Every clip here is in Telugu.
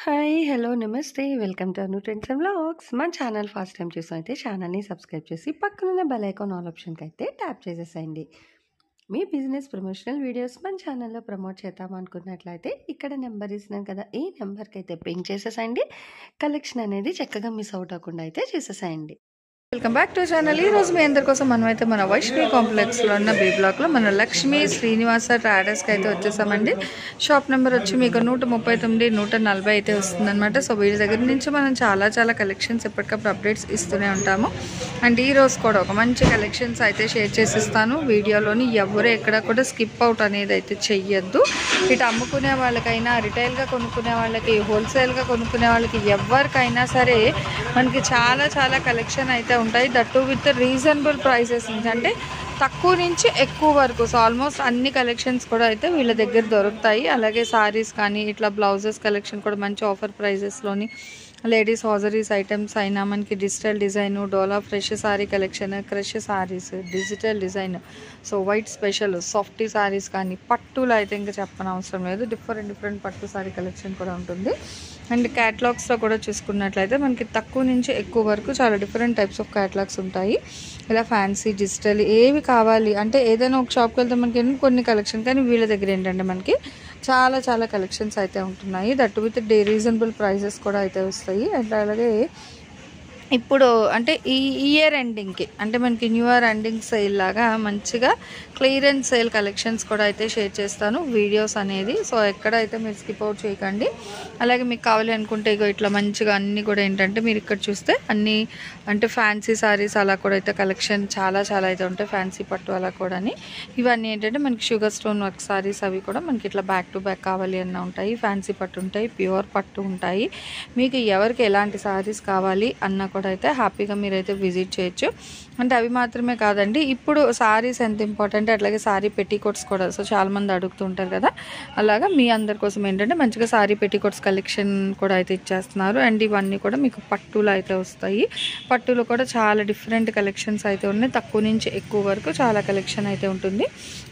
హాయ్! హలో! నమస్తే. Welcome to Anu trends and vlogs. మన ఛానల్ ఫస్ట్ టైమ్ చూసినైతే ఛానల్‌ని సబ్స్క్రైబ్ చేసి పక్కనున్న బెల్ ఐకాన్ ఆల్ ఆప్షన్‌కైతే ట్యాప్ చేసేసేయండి. మీ బిజినెస్ ప్రమోషనల్ వీడియోస్ మన ఛానల్‌లో ప్రమోట్ చేద్దామనుకున్నట్లయితే ఇక్కడ నెంబర్ ఇస్తున్నాను కదా! ఈ నెంబర్‌కైతే పింగ్ చేసేసేయండి. కలెక్షన్ అనేది చక్కగా మిస్ అవుట్ అవ్వకుండా అయితే చేసేసేయండి. Welcome back to channel. ఈ రోజు మీ అందరి కోసం మనమైతే మన వైష్ణవి కాంప్లెక్స్లో ఉన్న బి బ్లాక్లో మన లక్ష్మీ శ్రీనివాస ట్రేడర్స్కి అయితే వచ్చేసామండి. షాప్ నెంబర్ వచ్చి మీకు 139, 140 అయితే వస్తుందన్నమాట. సో వీటి దగ్గర నుంచి మనం చాలా కలెక్షన్స్ ఎప్పటికప్పుడు అప్డేట్స్ ఇస్తూనే ఉంటాము. అండ్ ఈ రోజు కూడా ఒక మంచి కలెక్షన్స్ అయితే షేర్ చేసిస్తాను వీడియోలోని. ఎవరు ఎక్కడ కూడా స్కిప్ అవుట్ అనేది అయితే చెయ్యొద్దు. ఇటు అమ్ముకునే వాళ్ళకైనా, రిటైల్గా కొనుక్కునే వాళ్ళకి, హోల్సేల్గా కొనుక్కునే వాళ్ళకి, ఎవరికైనా సరే మనకి చాలా కలెక్షన్ అయితే ఉంటాయి. దట్టు విత్ రీజనబుల్ ప్రైసెస్ నుంచి, అంటే తక్కువ నుంచి ఎక్కువ వరకు. సో ఆల్మోస్ట్ అన్ని కలెక్షన్స్ కూడా అయితే వీళ్ళ దగ్గర దొరుకుతాయి. అలాగే సారీస్ కానీ ఇట్లా బ్లౌజెస్ కలెక్షన్ కూడా మంచి ఆఫర్ ప్రైజెస్లోని, లేడీస్ హాజరీస్ ఐటమ్స్ అయినా మనకి డిజిటల్ డిజైన్, డోలా fresh sari collection, crush saris, digital design, so white special softy saris కానీ, పట్టులు అయితే ఇంకా చెప్పనవసరం లేదు. డిఫరెంట్ పట్టు సారీ కలెక్షన్ కూడా ఉంటుంది. అండ్ క్యాటలాగ్స్లో కూడా చూసుకున్నట్లయితే మనకి తక్కువ నుంచి ఎక్కువ వరకు చాలా డిఫరెంట్ టైప్స్ ఆఫ్ క్యాటలాగ్స్ ఉంటాయి. ఇలా ఫ్యాన్సీ, డిజిటల్ ఏవి కావాలి అంటే ఏదైనా ఒక షాప్కి వెళ్తే మనకి కొన్ని కలెక్షన్, కానీ వీళ్ళ దగ్గర ఏంటంటే మనకి చాలా కలెక్షన్స్ అయితే ఉంటున్నాయి. దట్ విత్ రీజనబుల్ ప్రైజెస్ కూడా అయితే వస్తాయి. అండ్ అలాగే ఇప్పుడు అంటే ఈ ఇయర్ ఎండింగ్కి, అంటే మనకి న్యూ ఇయర్ ఎండింగ్ సేల్ లాగా మంచిగా క్లియరెన్స్ సేల్ కలెక్షన్స్ కూడా అయితే షేర్ చేస్తాను వీడియోస్ అనేది. సో ఎక్కడైతే మీరు స్కిప్ అవుట్ చేయకండి. అలాగే మీకు కావాలి అనుకుంటే ఇగో ఇట్లా మంచిగా అన్నీ కూడా ఏంటంటే మీరు ఇక్కడ చూస్తే అన్నీ అంటే ఫ్యాన్సీ సారీస్ అలా కూడా అయితే కలెక్షన్ చాలా అయితే ఉంటాయి. ఫ్యాన్సీ పట్టు అలా కూడా ఇవన్నీ ఏంటంటే మనకి షుగర్ స్టోన్ వర్క్ సారీస్, అవి కూడా మనకి ఇట్లా బ్యాక్ టు బ్యాక్ కావాలి అన్న ఉంటాయి. ఫ్యాన్సీ పట్టు ఉంటాయి, ప్యూర్ పట్టు ఉంటాయి. మీకు ఎవరికి ఎలాంటి సారీస్ కావాలి అన్న కూడా అయితే హ్యాపీగా మీరైతే విజిట్ చేయొచ్చు. అంటే అవి మాత్రమే కాదండి, ఇప్పుడు సారీస్ ఎంత ఇంపార్టెంట్, అట్లాగే సారీ పెట్టికోట్స్ కూడా. సో చాలామంది అడుగుతుంటారు కదా, అలాగా మీ అందరి కోసం ఏంటంటే మంచిగా సారీ పెట్టికోట్స్ కలెక్షన్ కూడా అయితే ఇచ్చేస్తున్నారు. అండ్ ఇవన్నీ కూడా మీకు పట్టులు అయితే వస్తాయి. పట్టులు కూడా చాలా డిఫరెంట్ కలెక్షన్స్ అయితే ఉన్నాయి. తక్కువ నుంచి ఎక్కువ వరకు చాలా కలెక్షన్ అయితే ఉంటుంది.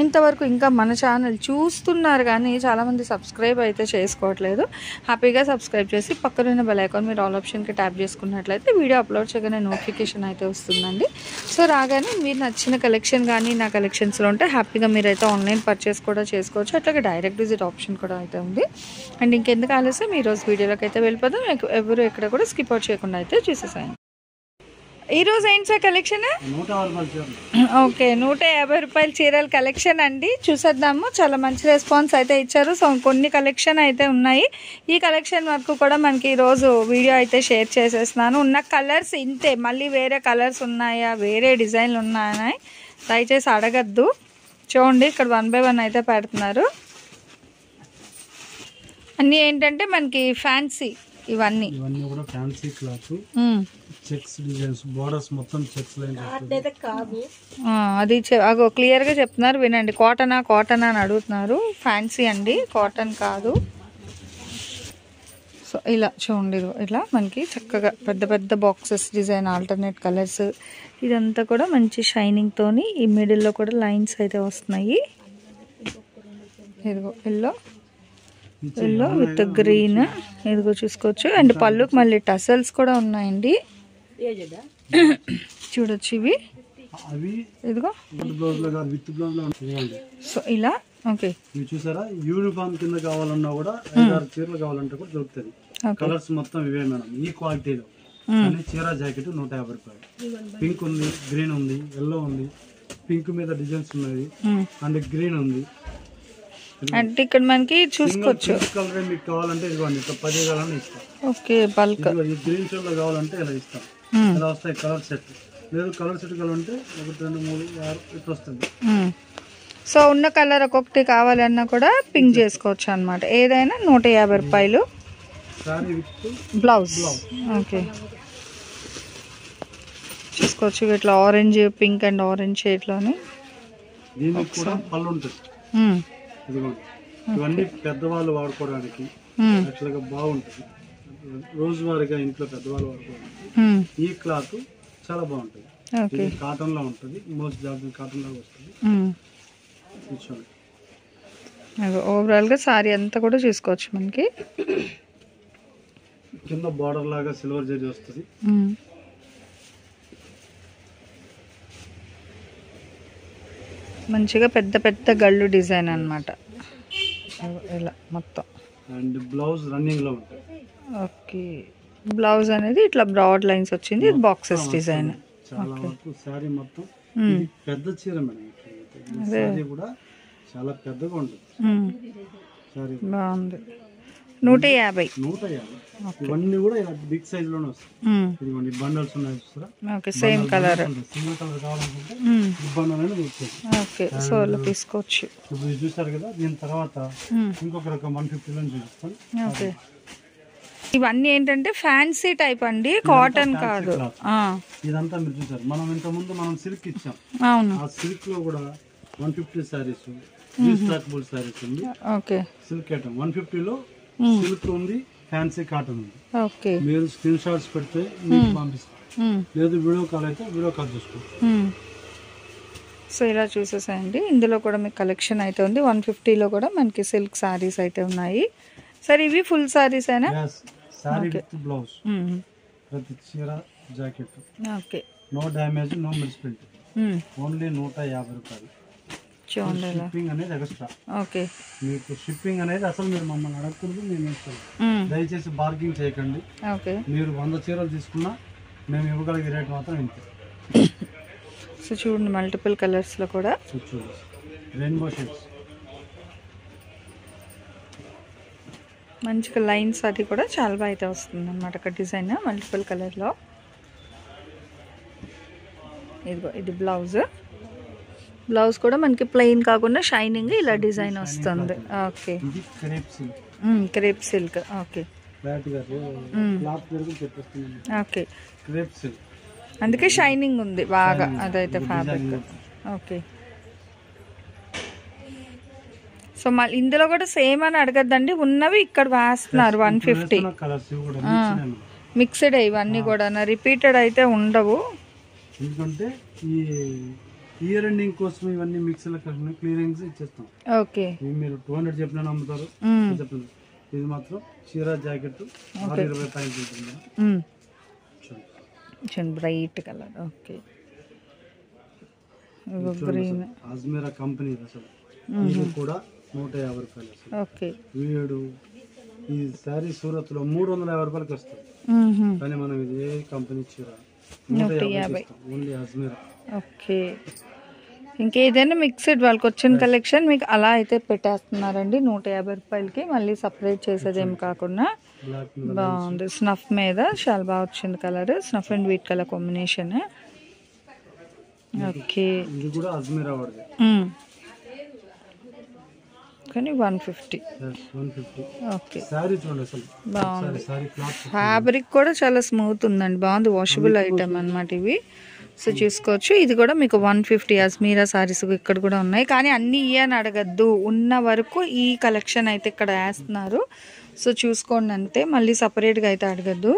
ఇంతవరకు ఇంకా మన ఛానల్ చూస్తున్నారు కానీ చాలామంది సబ్స్క్రైబ్ అయితే చేసుకోవట్లేదు. హ్యాపీగా సబ్స్క్రైబ్ చేసి పక్కనున్న బెల్ ఐకాన్ మీరు ఆల్ ఆప్షన్కి ట్యాప్ చేసుకున్నట్లయితే వీడియో అప్లోడ్ చేయగానే నోటిఫికేషన్ అయితే వస్తుందండి. సో రాగానే మీరు నచ్చిన కలెక్షన్ కానీ నా కలెక్షన్స్లో ఉంటే హ్యాపీగా మీరైతే ఆన్లైన్ పర్చేస్ కూడా చేసుకోవచ్చు. అట్లాగే డైరెక్ట్ విజిట్ ఆప్షన్ కూడా అయితే ఉంది. అండ్ ఇంకెందుకు ఆలస్యం ఈరోజు వీడియోలోకి అయితే వెళ్ళిపోదాం. ఎవరు ఎక్కడ కూడా స్కిప్ అవుట్ చేయకుండా అయితే చూసేసాను. ఈరోజు ఏంటి సార్ కలెక్షన్? ఓకే, 150 రూపాయల చీరల కలెక్షన్ అండి. చూసేద్దాము. చాలా మంచి రెస్పాన్స్ అయితే ఇచ్చారు. సో కొన్ని కలెక్షన్ అయితే ఉన్నాయి. ఈ కలెక్షన్ వరకు కూడా మనకి ఈరోజు వీడియో అయితే షేర్ చేసేస్తున్నాను. ఉన్న కలర్స్ ఇంతే, మళ్ళీ వేరే కలర్స్ ఉన్నాయా, వేరే డిజైన్లు ఉన్నాయా దయచేసి అడగద్దు. చూడండి ఇక్కడ 1 by 1 అయితే పెడుతున్నారు. అన్నీ ఏంటంటే మనకి ఫ్యాన్సీ, ఇవన్నీ కూడా fancy cloth, checks designs, borders మొత్తం చెక్స్ లైన్ కాదు. అది అగో క్లియర్ గా చెప్తున్నారు, వినండి. కాటన్ అని అడుగుతున్నారు. ఫ్యాన్సీ అండి, కాటన్ కాదు. సో ఇలా చూడండి, ఇట్లా మనకి చక్కగా పెద్ద బాక్సెస్ డిజైన్, ఆల్టర్నేట్ కలర్స్, ఇదంతా కూడా మంచి షైనింగ్ తోని ఈ మిడిల్లో కూడా లైన్స్ అయితే వస్తున్నాయి. ఇదిగో ఎల్లో విత్ గ్రీన్, ఇదిగో చూసుకోవచ్చు. అండ్ పళ్ళుకి మళ్ళీ టసల్స్ కూడా ఉన్నాయండి, చూడొచ్చు. ఇవి ఇదిగో సో ఇలా. ఓకే, చూసారా, యూనిఫామ్ కింద కావాలన్నా కూడా 5-6 చీరలు కావాలంటే కూడా దొరుకుతుంది. కలర్స్ మొత్తం ఇవే మేడం, ఈ క్వాలిటీలో. చీర జాకెట్ 150 రూపాయలు. పింక్ ఉంది, గ్రీన్ ఉంది, ఎల్లో ఉంది, పింక్ మీద డిజైన్స్ ఉన్నాయి, అండ్ గ్రీన్ ఉంది. అంటే ఇక్కడ మనకి చూసుకోవచ్చు. కలర్ మీకు కావాలంటే ఇదిగోండి, 10 కావాలని ఇస్తాం. Okay, bulk. ఈ గ్రీన్ షేడ్ లో కావాలంటే ఇలా ఇస్తాం. ఇలా వస్తాయి కలర్ సెట్. లేదు కలర్ సెట్ కావాలంటే 1, 2, 3, 6 ఇట్లా వస్తుంది. సో ఉన్న కలర్ ఒక్కొక్కటి కావాలన్నా కూడా పింక్ చేసుకోవచ్చు అనమాట. ఏదైనా 150 రూపాయలు. బ్లౌజ్ ఓకే చూసుకోవచ్చు. ఇట్లా ఆరెంజ్, పింక్ అండ్ ఆరెంజ్ షేడ్లోని దీనికి కూడా పళ్ళు ఉంటుంది. ఇదిగోండి, ఇవన్నీ పెద్దవాళ్ళు వాడుకోవడానికి యాక్చువల్గా బాగుంటుంది. రోజువారీగా ఇంట్లో పెద్దవాళ్ళు వాడుకోవడానికి ఈ క్లాత్ చాలా బాగుంటుంది. ఇది కాటన్ లో ఉంటుంది, మోస్ట్ జార్జెట్ కాటన్ లాగా వస్తుంది. ఓవరాల్ గా సారీ అంతా కూడా చూసుకోవచ్చు మనకి. కింద బార్డర్ లాగా సిల్వర్ జరీ వస్తుంది. మంచిగా పెద్ద పెద్ద గళ్ళు డిజైన్ అన్నమాట ఇలా మొత్తం. అండ్ బ్లౌజ్ రన్నింగ్ లో ఉంటుంది. ఓకే, బ్లౌజ్ అనేది ఇట్లా బ్రాడ్ లైన్స్ వచ్చింది. ఇది బాక్సెస్ డిజైన్. చాలా వరకు శారీ మొత్తం ఇది పెద్ద చీర మేడం. శారీ కూడా చాలా పెద్దగా ఉంటుంది. శారీ బాగుంది. 150. 150. ఇవన్నీ కూడా ఇలా బిగ్ సైజ్ లోనే వస్తాయి. ఇదిగోండి బండల్స్ ఉన్నాయి చూస్తారా. Okay, same colour. Single colour కావాలనుకుంటే ఈ బండల్ అనేది వచ్చేది. ఓకే, సో అలా తీసుకోవచ్చు. ఇప్పుడు ఇది చూసారు కదా. దీని తర్వాత ఇంకొక రకం 150 లో చూపిస్తాను. ఓకే, ఇవన్నీ ఏంటంటే ఫ్యాన్సీ టైప్ అండి, కాటన్ కాదు. ఇదంతా మీరు చూసారు. మనం ఇంత ముందు మనం సిల్క్ ఇచ్చాం. అవును, ఆ సిల్క్ లో కూడా 150 సారీస్ స్ట్రాచబుల్ సారీస్ ఉంది. ఓకే, సిల్క్ ఐటమ్ 150 లో సిల్క్ ఉంది, ఫ్యాన్సీ కాటన్ ఉంది. ఓకే, మీరు స్క్రీన్ షాట్స్ పెడితే మీకు పంపిస్తాం. లేదు వీడియో కాల్ అయితే వీడియో కాల్ చేసుకోండి. సో ఇలా చూసేసాయండి. ఇందులో కూడా మీకు కలెక్షన్ అయితే ఉంది. 150లో కూడా మనకి సిల్క్ సారీస్ అయితే ఉన్నాయి. సరే, ఇవి ఫుల్ సారీస్ అయినా? సారీ విత్ బ్లౌజ్, ప్రతి చీర jacket. Okay, no damage, no misprint. Only 150 రూపాయలు. షిప్పింగ్ అనేది ఎక్స్ట్రా. ఓకే, మీకు షిప్పింగ్ అనేది అసలు మీరు మమ్మల్ని అడగకూడదు, మేము ఇస్తాం. దయచేసి బార్గింగ్ చేయకండి. ఓకే, మీరు 100 చీరలు తీసుకున్నా మేము ఇవ్వగలిగే రేట్ మాత్రం ఇంతే. సో చూడండి, మల్టిపుల్ కలర్స్ లో కూడా చూడండి, రెయిన్బో షేడ్స్. మంచిగా లైన్స్ అది కూడా చాలా బాగా అయితే వస్తుంది అన్నమాట. ఒక డిజైన్ మల్టిపుల్ కలర్లో. ఇదిగో ఇది బ్లౌజ్. బ్లౌజ్ కూడా మనకి ప్లెయిన్ కాకుండా షైనింగ్ ఇలా డిజైన్ వస్తుంది. Okay, crepe silk. Okay, okay, అందుకే షైనింగ్ ఉంది బాగా. అదైతే ఫ్యాబ్రిక్. ఓకే, సో మళ్ళీ ఇందులో కూడా సేమ్ అని అడగద్దండి, ఉన్నవి ఇక్కడ వేస్తున్నారు. 150 మిక్స్డ్ ఇవన్నీ కూడా రిపీటెడ్ అయితే ఉండవు. ఎందుకంటే ఈ ఇయర్ ఎండింగ్ కోసం ఇవన్నీ మిక్సర్ క్లియరెన్స్ ఇచ్చేస్తాం. ఓకే, మీరు 200 చెప్పినా నమ్ముతారు. ఇది మాత్రం చీర జాకెట్ 20 పాయింట్ ఉంటుంది. Bright colour. Okay, green. Ajmeera company అసలు ఇది కూడా 150 రూపాయలు. అసలు ఓకే, వీడు ఈ శారీ సూరత్ లో 350 రూపాయలకి వస్తుంది. కానీ మనం ఇది ఏ కంపెనీ చీర 150 ఓన్లీ అజ్మీరా. ఓకే, ఇంకేదైనా మిక్స్డ్ వాళ్ళకి వచ్చిన కలెక్షన్ మీకు అలా అయితే పెట్టేస్తున్నారండి 150 రూపాయలకి. మళ్ళీ సపరేట్ చేసేదేం కాకుండా బాగుంది. స్నఫ్ మీద చాలా బాగా వచ్చింది colour. Snuff and wheat colour combination. Okay, ఇది కూడా అజ్మీరా వాడిది. కానీ 150. ఓకే, బాగుంది. ఫ్యాబ్రిక్ కూడా చాలా స్మూత్ ఉందండి, బాగుంది. వాషబుల్ ఐటమ్ అన్నమాట ఇవి. సో చూసుకోవచ్చు. ఇది కూడా మీకు 150 అజ్మీరా సారీస్ ఇక్కడ కూడా ఉన్నాయి. కానీ అన్ని అని అడగద్దు, ఉన్న వరకు ఈ కలెక్షన్ అయితే ఇక్కడ వేస్తున్నారు. సో చూసుకోండి అంతే, మళ్ళీ సపరేట్గా అయితే అడగద్దు.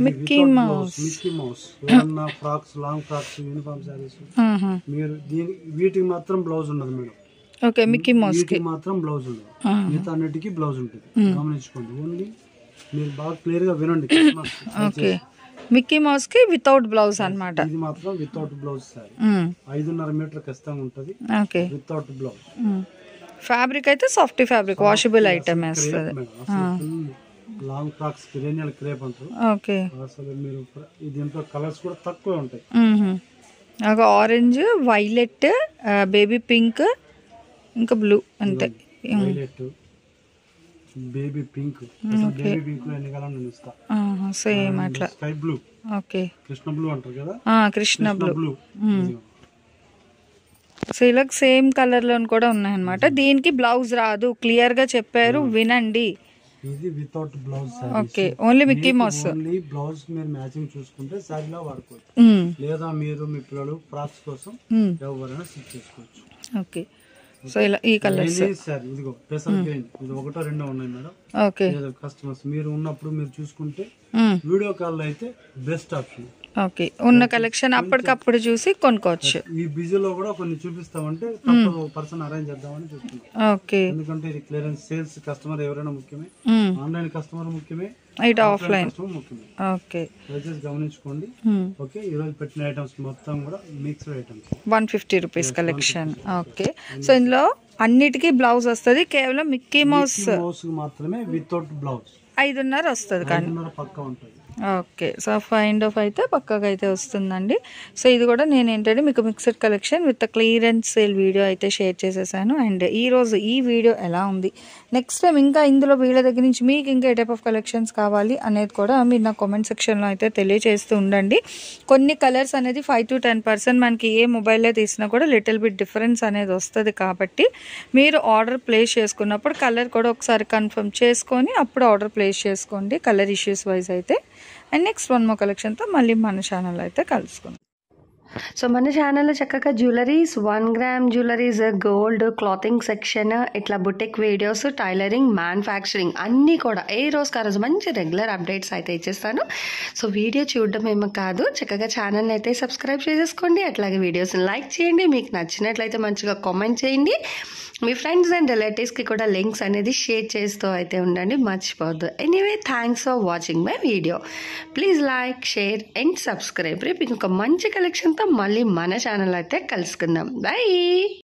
Mickey Mouse frocks, long frocks, uniform saris మీరు వీటికి మాత్రం బ్లౌజ్ ఉండదు మేడం. ఓకే, మిక్కీ మౌస్ కి మాత్రం బ్లౌజ్ ఉండదు, మిగతా అన్నిటికీ బ్లౌజ్ ఉంటుంది. గమనించుకోండి, ఓన్లీ మీరు బాగా క్లియర్ గా వినండి. ఓకే, మిక్కీ మౌస్ కి వితౌట్ బ్లౌజ్ అన్నమాట. ఇది మాత్రం వితౌట్ బ్లౌజ్ సారీ. 5.5 మీటర్ ఖచ్చితంగా ఉంటది. Okay, without blouse. ఫ్యాబ్రిక్ అయితే సాఫ్ట్ ఫ్యాబ్రిక్, వాషబుల్ ఐటమ్ వేస్తుంది. లాంగ్ ఫ్రాక్స్ పెరేనియల్ క్రేప్ అంటారు. ఓకే, అసలు మీరు దీంట్లో కలర్స్ కూడా తక్కువ ఉంటాయి. ఆరెంజ్, వైలెట్, బేబీ పింక్, ఇంకా బ్లూ అంతే. Violet, baby pink. Baby pink లో ఎన్ని కలర్ నేను ఇస్తా. సేమ్ అట్లా. Sky blue. Okay, Krishna blue అంటారు కదా. కృష్ణ బ్లూ. సో ఇలా సేమ్ కలర్ లో కూడా ఉన్నాయన్నమాట. దీనికి బ్లౌజ్ రాదు, క్లియర్ గా చెప్పారు, వినండి. ఇది without blouse. Okay, only Mickey mouse. Only blouse మీరు మ్యాచింగ్ చూసుకుంటే సారీలో వాడుకోవచ్చు. లేదా మీరు మీ పిల్లలు ఫ్రాక్స్ కోసం ఎవరైనా స్టిచ్ చేసుకోవచ్చు. ఓకే, సో ఇలా ఈ కలర్స్. ఇదిగో పెసర్ గ్రీన్, ఇది 1 2 ఉన్నాయి మేడం. ఓకే, కస్టమర్స్ మీరు ఉన్నప్పుడు మీరు చూసుకుంటే వీడియో కాల్ లో అయితే బెస్ట్ ఆప్షన్. ఓకే, ఉన్న కలెక్షన్ అప్పటికప్పుడు చూసి కొనుక్కోవచ్చు. ఈ బిజీలో కూడా కొన్ని చూపిస్తామంటే తప్ప పర్సన్ అరేంజ్ చేద్దామని చూస్తున్నాం. ఓకే, ఎందుకంటే ఇది క్లియరెన్స్ సేల్స్ కస్టమర్ ఎవరైనా ముఖ్యమే, ఆన్లైన్ కస్టమర్ ముఖ్యమే, ఇటు ఆఫ్లైన్ ముఖ్యమే. ఓకే, దయచేసి గమనించుకోండి. ఓకే, ఈ రోజు పెట్టిన ఐటమ్స్ మొత్తం కూడా mixed items 150 rupees collection. Okay, so ఇందులో అన్నిటికీ బ్లౌజ్ వస్తుంది, కేవలం మిక్కీ మౌస్ మాత్రమే వితౌట్ బ్లౌజ్ 5.5 వస్తుంది కానీ పక్కా ఉంటుంది. ఓకే, సో 5.5 అయితే పక్కగా అయితే వస్తుందండి. సో ఇది కూడా నేను ఏంటంటే మీకు mixed collection with clearance sale video అయితే షేర్ చేసేసాను. అండ్ ఈరోజు ఈ వీడియో ఎలా ఉంది, నెక్స్ట్ టైం ఇంకా ఇందులో వీళ్ళ దగ్గర నుంచి మీకు ఇంకా ఏ టైప్ ఆఫ్ కలెక్షన్స్ కావాలి అనేది కూడా మీరు నా కామెంట్ సెక్షన్లో అయితే తెలియజేస్తూ ఉండండి. కొన్ని కలర్స్ అనేది 5 to 10% మనకి ఏ మొబైల్లో తీసినా కూడా లిటిల్ బిట్ డిఫరెన్స్ అనేది వస్తుంది. కాబట్టి మీరు ఆర్డర్ ప్లేస్ చేసుకున్నప్పుడు కలర్ కూడా ఒకసారి కన్ఫర్మ్ చేసుకొని అప్పుడు ఆర్డర్ ప్లేస్ చేసుకోండి, కలర్ ఇష్యూస్ వైజ్ అయితే. అండ్ నెక్స్ట్ 1 more కలెక్షన్తో మళ్ళీ మన ఛానల్ అయితే కలుసుకుందాం. సో మన ఛానల్లో చక్కగా jewelleries, 1 gram jewelleries, gold, clothing section, ఇట్లా బుటిక్ వీడియోస్, టైలరింగ్, మ్యానుఫ్యాక్చరింగ్ అన్నీ కూడా ఏ రోజుకి ఆ రోజు మంచి రెగ్యులర్ అప్డేట్స్ అయితే ఇచ్చేస్తాను. సో వీడియో చూడడం ఏమో కాదు, చక్కగా ఛానల్ని అయితే సబ్స్క్రైబ్ చేసేసుకోండి. అట్లాగే వీడియోస్ని లైక్ చేయండి, మీకు నచ్చినట్లయితే మంచిగా కామెంట్ చేయండి. మీ ఫ్రెండ్స్ అండ్ రిలేటివ్స్కి కూడా లింక్స్ అనేది షేర్ చేస్తూ అయితే ఉండండి, మర్చిపోవద్దు. Anyway, thanks for watching my video. Please like, share and subscribe. రేపు ఇంకొక మంచి కలెక్షన్తో మళ్ళీ మన ఛానల్ అయితే కలుసుకుందాం. బై.